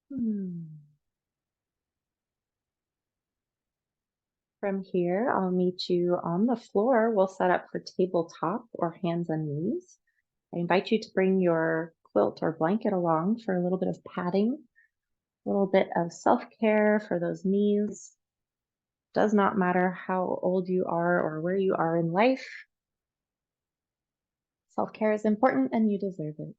From here, I'll meet you on the floor. We'll set up for tabletop or hands and knees. I invite you to bring your quilt or blanket along for a little bit of padding, a little bit of self-care for those knees. Does not matter how old you are or where you are in life. Self-care is important and you deserve it.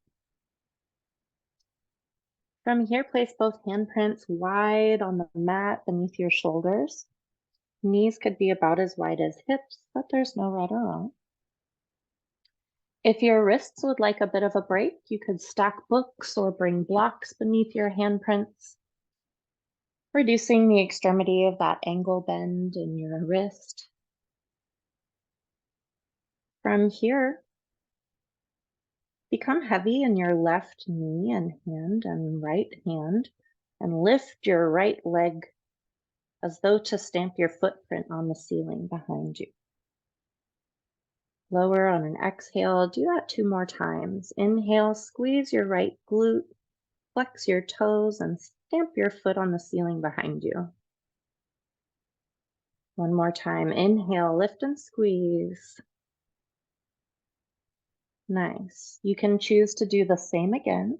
From here, place both handprints wide on the mat beneath your shoulders. Knees could be about as wide as hips, but there's no right or wrong. If your wrists would like a bit of a break, you could stack books or bring blocks beneath your handprints, reducing the extremity of that angle bend in your wrist. From here, become heavy in your left knee and hand and right hand, and lift your right leg as though to stamp your footprint on the ceiling behind you. Lower on an exhale, do that 2 more times. Inhale, squeeze your right glute, flex your toes, and stamp your foot on the ceiling behind you. One more time. Inhale, lift and squeeze. Nice. You can choose to do the same again.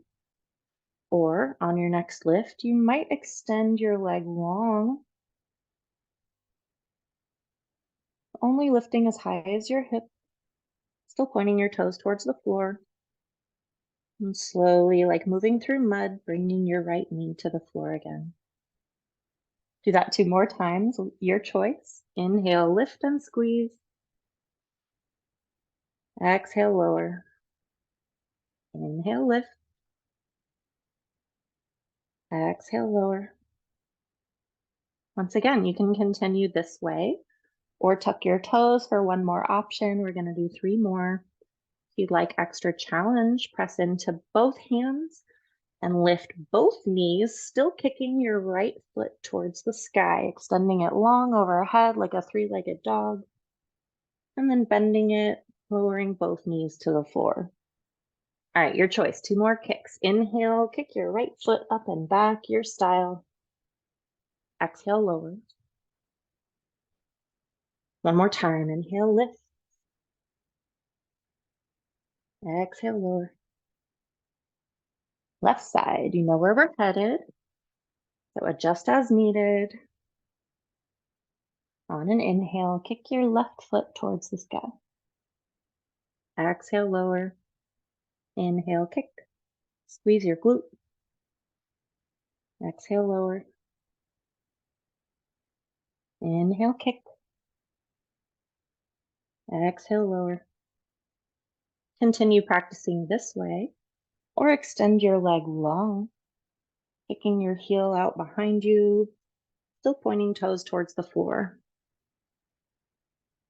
Or on your next lift, you might extend your leg long, only lifting as high as your hip, still pointing your toes towards the floor. And slowly, like moving through mud, bringing your right knee to the floor again. Do that 2 more times, your choice. Inhale, lift and squeeze. Exhale, lower. Inhale, lift. Exhale, lower. Once again, you can continue this way or tuck your toes for one more option. We're going to do 3 more. If you'd like extra challenge, press into both hands and lift both knees, still kicking your right foot towards the sky, extending it long overhead like a 3-legged dog, and then bending it, lowering both knees to the floor. All right, your choice. 2 more kicks. Inhale, kick your right foot up and back, your style. Exhale, lower. One more time. Inhale, lift. Exhale, lower. Left side, you know where we're headed. So adjust as needed. On an inhale, kick your left foot towards the sky. Exhale, lower. Inhale, kick. Squeeze your glute. Exhale, lower. Inhale, kick. Exhale, lower. Continue practicing this way, or extend your leg long, kicking your heel out behind you, still pointing toes towards the floor.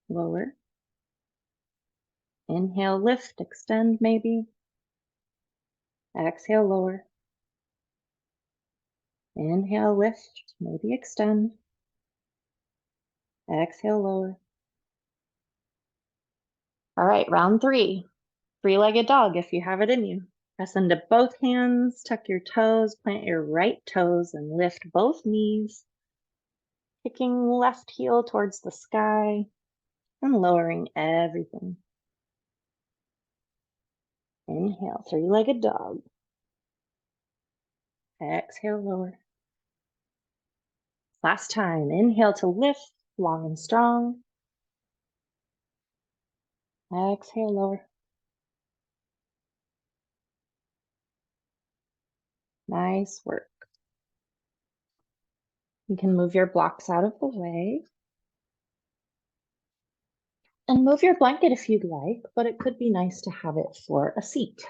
Lower. Inhale, lift, extend maybe. Exhale, lower. Inhale, lift, maybe extend. Exhale, lower. All right, round 3. 3-legged dog if you have it in you. Press into both hands, tuck your toes, plant your right toes, and lift both knees, kicking left heel towards the sky and lowering everything. Inhale, 3-legged dog. Exhale, lower. Last time, inhale to lift, long and strong. Exhale, lower. Nice work. You can move your blocks out of the way. And move your blanket if you'd like, but it could be nice to have it for a seat.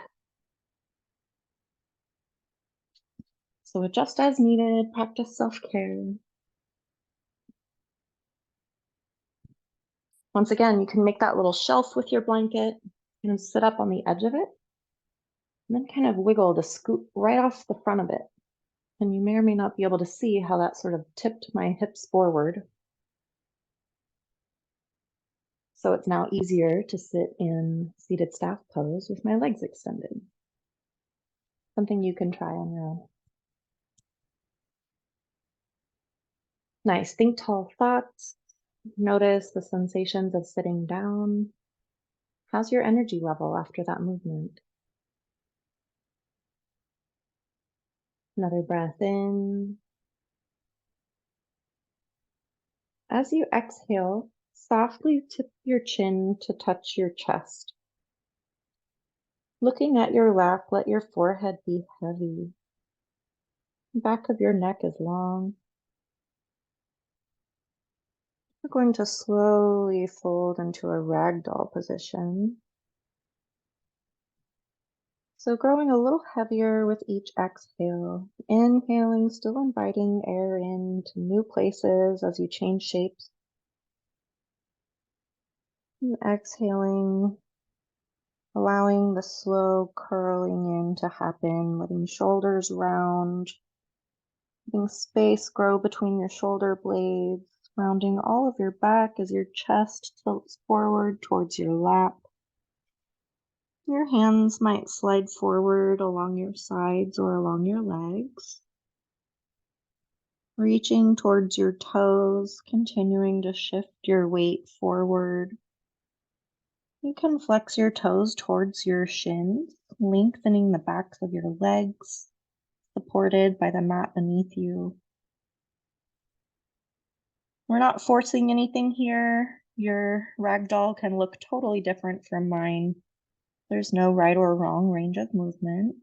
So adjust as needed, practice self-care. Once again, you can make that little shelf with your blanket and sit up on the edge of it, and then kind of wiggle to scoop right off the front of it. And you may or may not be able to see how that sort of tipped my hips forward. So it's now easier to sit in seated staff pose with my legs extended. Something you can try on your own. Nice. Think tall thoughts. Notice the sensations of sitting down. How's your energy level after that movement? Another breath in. As you exhale, softly tip your chin to touch your chest. Looking at your lap, let your forehead be heavy. The back of your neck is long. We're going to slowly fold into a ragdoll position. So growing a little heavier with each exhale. Inhaling, still inviting air into new places as you change shapes. And exhaling, allowing the slow curling in to happen, letting shoulders round, letting space grow between your shoulder blades, rounding all of your back as your chest tilts forward towards your lap. Your hands might slide forward along your sides or along your legs. Reaching towards your toes, continuing to shift your weight forward. You can flex your toes towards your shins, lengthening the backs of your legs, supported by the mat beneath you. We're not forcing anything here. Your ragdoll can look totally different from mine. There's no right or wrong range of movement.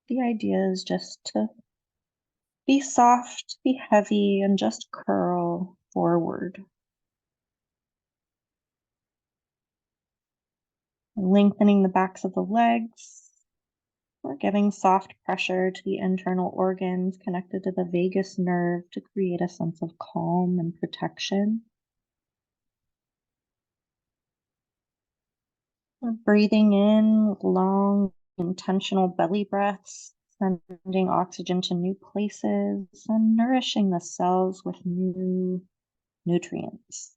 The idea is just to be soft, be heavy, and just curl forward. Lengthening the backs of the legs. We're giving soft pressure to the internal organs connected to the vagus nerve to create a sense of calm and protection. We're breathing in with long, intentional belly breaths, sending oxygen to new places and nourishing the cells with new nutrients.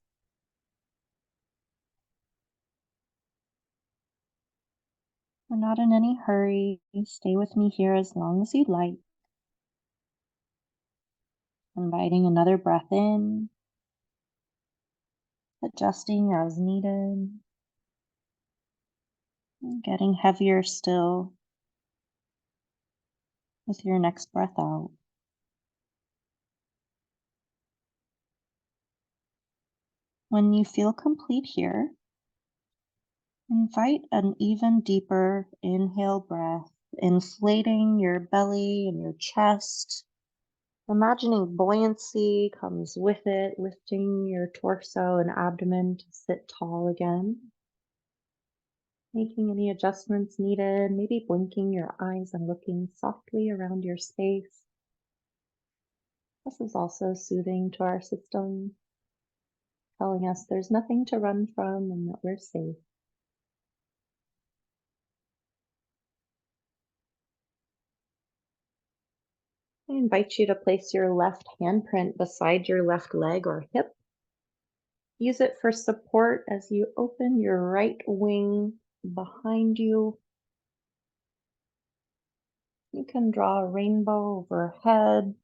We're not in any hurry. Stay with me here as long as you'd like. Inviting another breath in, adjusting as needed, and getting heavier still with your next breath out. When you feel complete here, invite an even deeper inhale breath, inflating your belly and your chest. Imagining buoyancy comes with it, lifting your torso and abdomen to sit tall again. Making any adjustments needed, maybe blinking your eyes and looking softly around your space. This is also soothing to our system, telling us there's nothing to run from and that we're safe. I invite you to place your left handprint beside your left leg or hip. Use it for support as you open your right wing behind you. You can draw a rainbow overhead,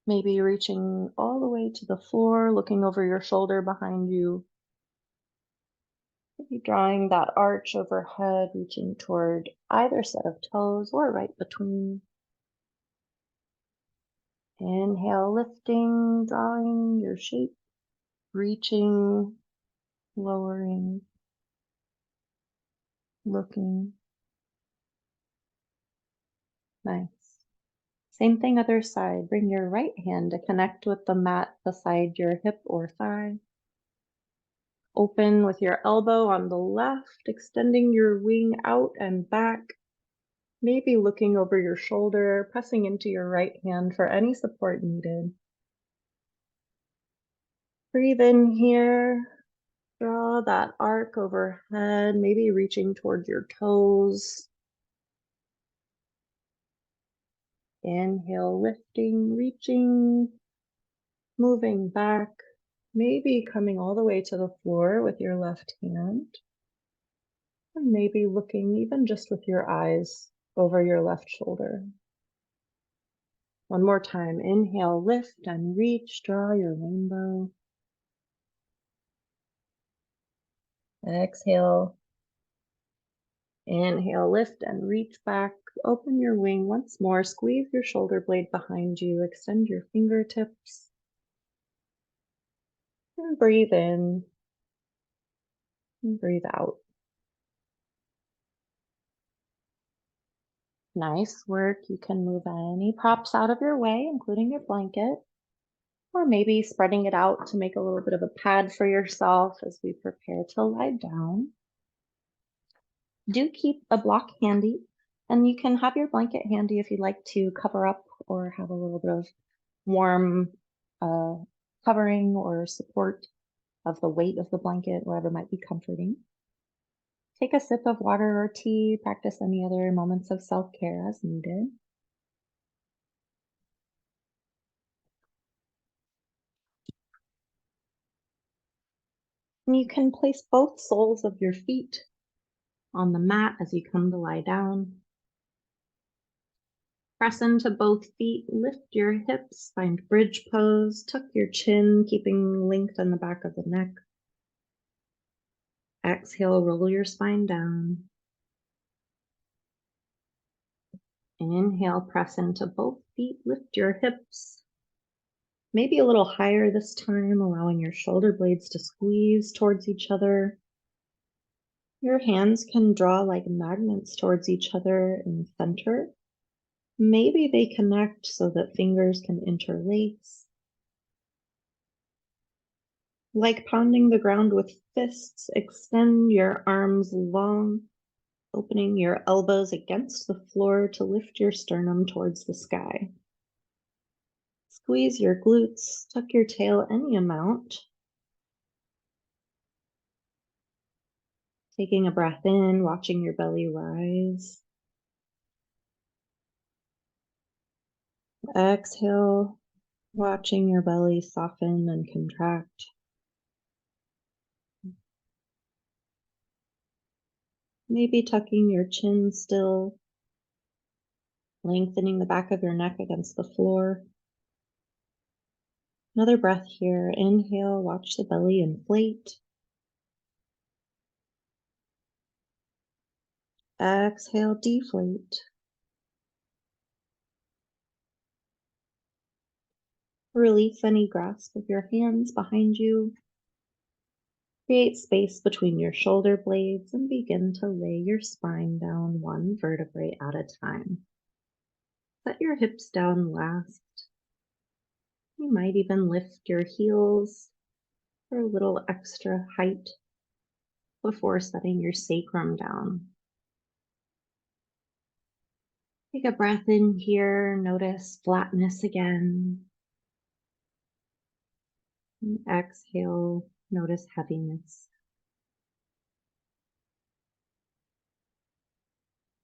maybe reaching all the way to the floor, looking over your shoulder behind you. Maybe drawing that arch overhead, reaching toward either set of toes or right between. Inhale, lifting, drawing your shape, reaching, lowering, looking. Nice. Same thing other side. Bring your right hand to connect with the mat beside your hip or thigh. Open with your elbow on the left, extending your wing out and back. Maybe looking over your shoulder, pressing into your right hand for any support needed. Breathe in here. Draw that arc overhead, maybe reaching towards your toes. Inhale, lifting, reaching, moving back, maybe coming all the way to the floor with your left hand. And maybe looking even just with your eyes over your left shoulder. One more time. Inhale, lift and reach, draw your rainbow. Exhale. Inhale, lift and reach back. Open your wing once more. Squeeze your shoulder blade behind you. Extend your fingertips. And breathe in. And breathe out. Nice work. You can move any props out of your way, including your blanket, or maybe spreading it out to make a little bit of a pad for yourself as we prepare to lie down. Do keep a block handy, and you can have your blanket handy if you'd like to cover up or have a little bit of warm covering or support of the weight of the blanket, wherever might be comforting. Take a sip of water or tea, practice any other moments of self-care as needed. And you can place both soles of your feet on the mat as you come to lie down. Press into both feet, lift your hips, find bridge pose, tuck your chin, keeping length in the back of the neck. Exhale, roll your spine down. Inhale, press into both feet, lift your hips. Maybe a little higher this time, allowing your shoulder blades to squeeze towards each other. Your hands can draw like magnets towards each other in the center. Maybe they connect so that fingers can interlace. Like pounding the ground with fists, extend your arms long, opening your elbows against the floor to lift your sternum towards the sky. Squeeze your glutes, tuck your tail any amount. Taking a breath in, watching your belly rise. Exhale, watching your belly soften and contract. Maybe tucking your chin still, lengthening the back of your neck against the floor. Another breath here. Inhale, watch the belly inflate. Exhale, deflate. Release any grasp of your hands behind you. Create space between your shoulder blades and begin to lay your spine down one vertebrae at a time. Set your hips down last. You might even lift your heels for a little extra height before setting your sacrum down. Take a breath in here, notice flatness again. And exhale, notice heaviness.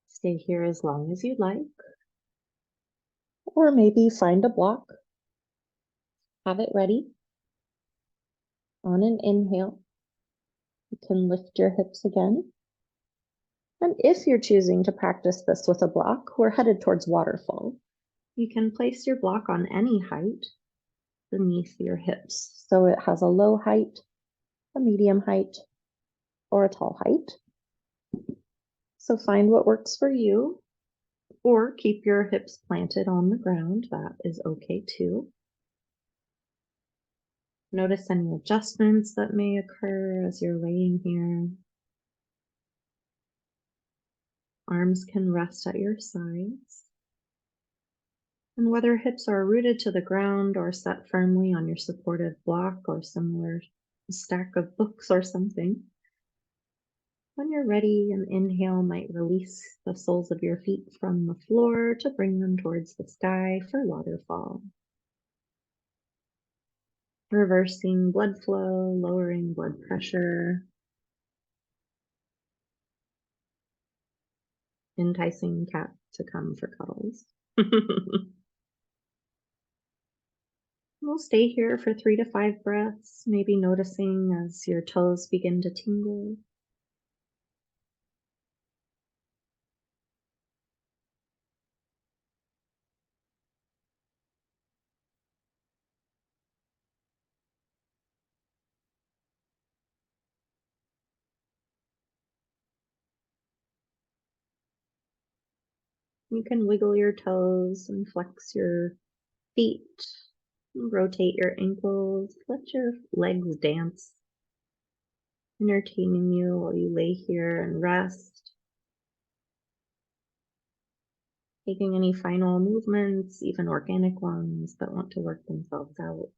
Stay here as long as you'd like. Or maybe find a block. Have it ready. On an inhale, you can lift your hips again. And if you're choosing to practice this with a block, we're headed towards waterfall. You can place your block on any height beneath your hips. So it has a low height, a medium height, or a tall height. So find what works for you, or keep your hips planted on the ground. That is okay too. Notice any adjustments that may occur as you're laying here. Arms can rest at your sides. And whether hips are rooted to the ground or set firmly on your supportive block or similar stack of books or something, when you're ready, an inhale might release the soles of your feet from the floor to bring them towards the sky for waterfall. Reversing blood flow, lowering blood pressure, enticing cat to come for cuddles. We'll stay here for 3 to 5 breaths, maybe noticing as your toes begin to tingle. You can wiggle your toes and flex your feet, rotate your ankles, let your legs dance, entertaining you while you lay here and rest. Taking any final movements, even organic ones that want to work themselves out.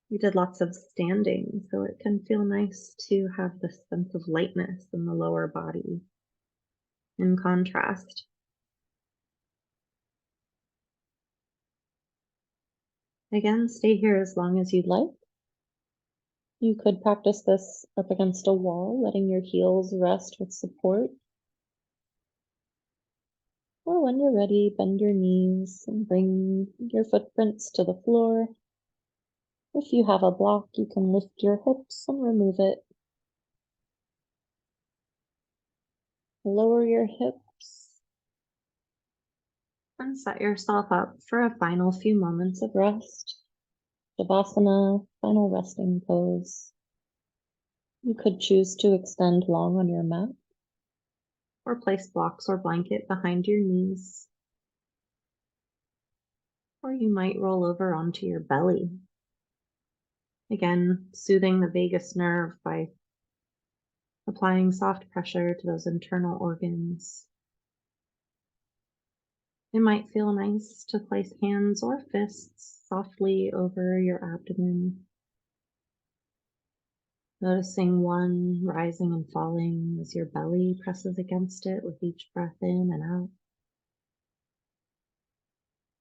We did lots of standing, so it can feel nice to have this sense of lightness in the lower body. In contrast, again, stay here as long as you'd like. You could practice this up against a wall, letting your heels rest with support. Or when you're ready, bend your knees and bring your footprints to the floor. If you have a block, you can lift your hips and remove it. Lower your hips and set yourself up for a final few moments of rest. Savasana, final resting pose. You could choose to extend long on your mat or place blocks or blanket behind your knees. Or you might roll over onto your belly. Again, soothing the vagus nerve by applying soft pressure to those internal organs. It might feel nice to place hands or fists softly over your abdomen. Noticing one rising and falling as your belly presses against it with each breath in and out.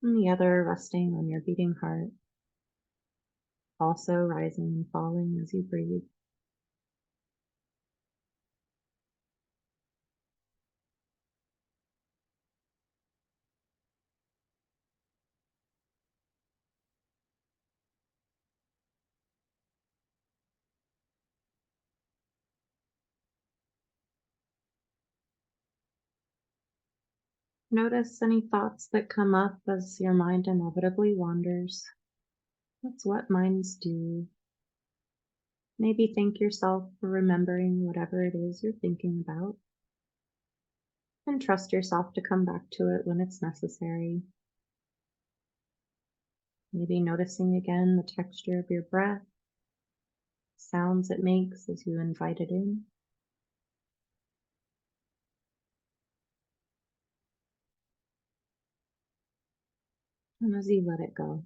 And the other resting on your beating heart, also rising and falling as you breathe. Notice any thoughts that come up as your mind inevitably wanders. That's what minds do. Maybe thank yourself for remembering whatever it is you're thinking about, and trust yourself to come back to it when it's necessary. Maybe noticing again the texture of your breath, sounds it makes as you invite it in. And as you let it go.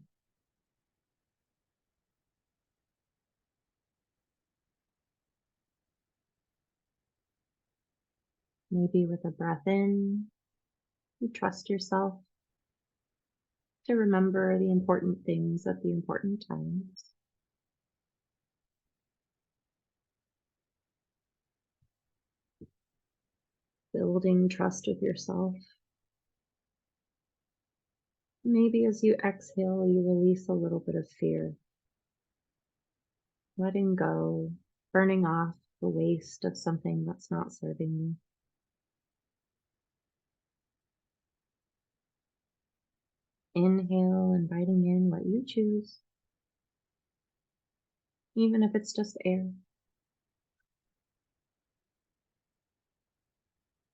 Maybe with a breath in, you trust yourself to remember the important things at the important times. Building trust with yourself. Maybe as you exhale, you release a little bit of fear. Letting go, burning off the waste of something that's not serving you. Inhale, inviting in what you choose, even if it's just air.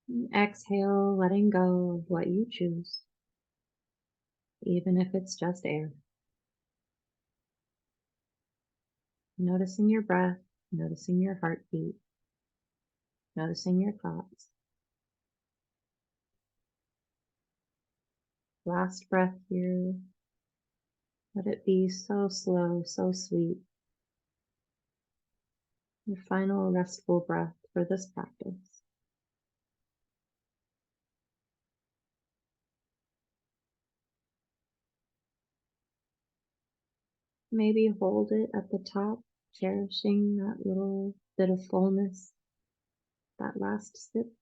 And exhale, letting go of what you choose, even if it's just air. Noticing your breath, noticing your heartbeat, noticing your thoughts. Last breath here. Let it be so slow, so sweet. Your final restful breath for this practice. Maybe hold it at the top, cherishing that little bit of fullness, that last sip.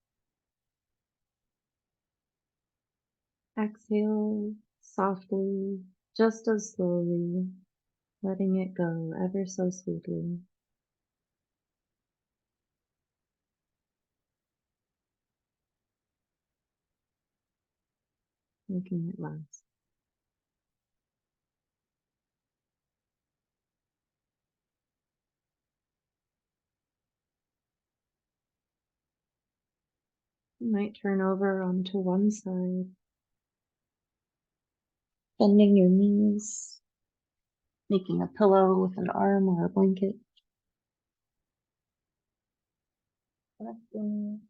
Exhale softly, just as slowly, letting it go ever so sweetly. Making it last. You might turn over onto one side, bending your knees, making a pillow with an arm or a blanket. Resting,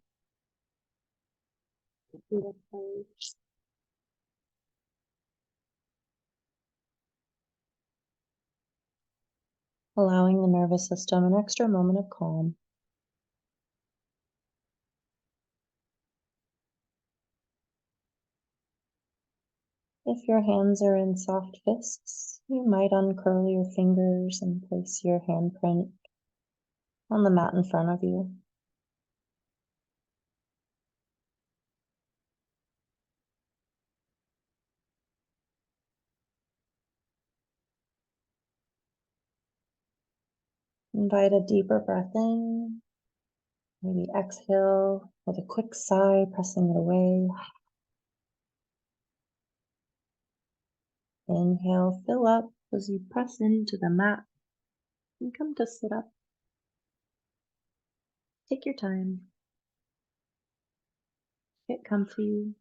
feet apart. Allowing the nervous system an extra moment of calm. If your hands are in soft fists, you might uncurl your fingers and place your handprint on the mat in front of you. Invite a deeper breath in. Maybe exhale with a quick sigh, pressing it away. Inhale, fill up as you press into the mat and come to sit up. Take your time. Get comfy.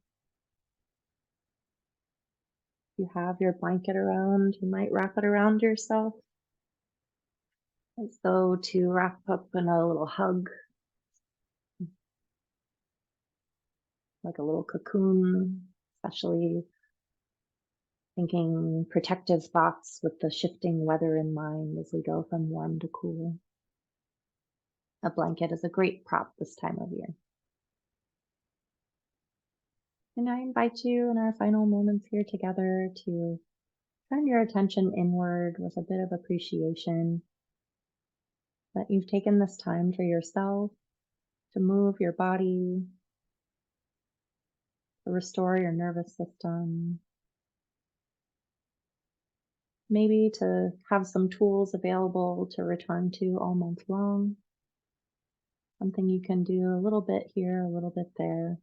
If you have your blanket around, you might wrap it around yourself as though to wrap up in a little hug, like a little cocoon, especially thinking protective thoughts with the shifting weather in mind as we go from warm to cool. A blanket is a great prop this time of year. And I invite you in our final moments here together to turn your attention inward with a bit of appreciation that you've taken this time for yourself to move your body, to restore your nervous system, maybe to have some tools available to return to all month long. Something you can do a little bit here, a little bit there.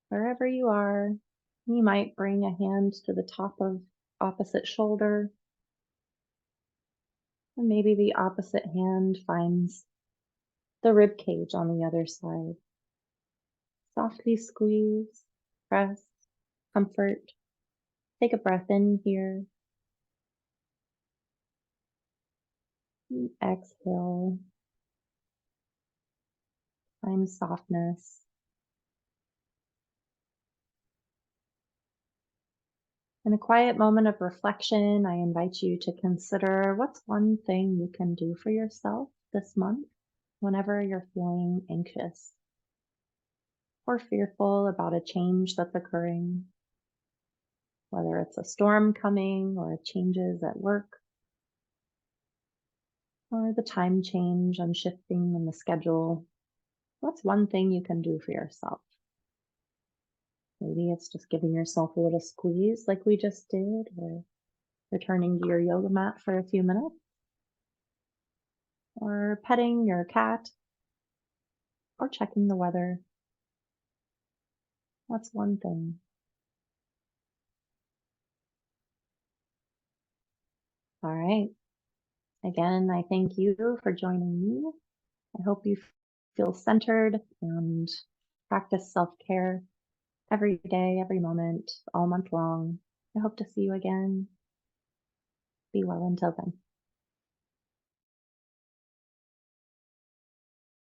Wherever you are, you might bring a hand to the top of opposite shoulder, and maybe the opposite hand finds the rib cage on the other side. Softly squeeze, press, comfort. Take a breath in here. And exhale. Find softness. In a quiet moment of reflection, I invite you to consider what's one thing you can do for yourself this month whenever you're feeling anxious or fearful about a change that's occurring, whether it's a storm coming or changes at work or the time change and shifting in the schedule. What's one thing you can do for yourself? Maybe it's just giving yourself a little squeeze like we just did, or returning to your yoga mat for a few minutes, or petting your cat, or checking the weather. What's one thing? All right. Again, I thank you for joining me. I hope you feel centered and practice self-care every day, every moment, all month long. I hope to see you again. Be well until then.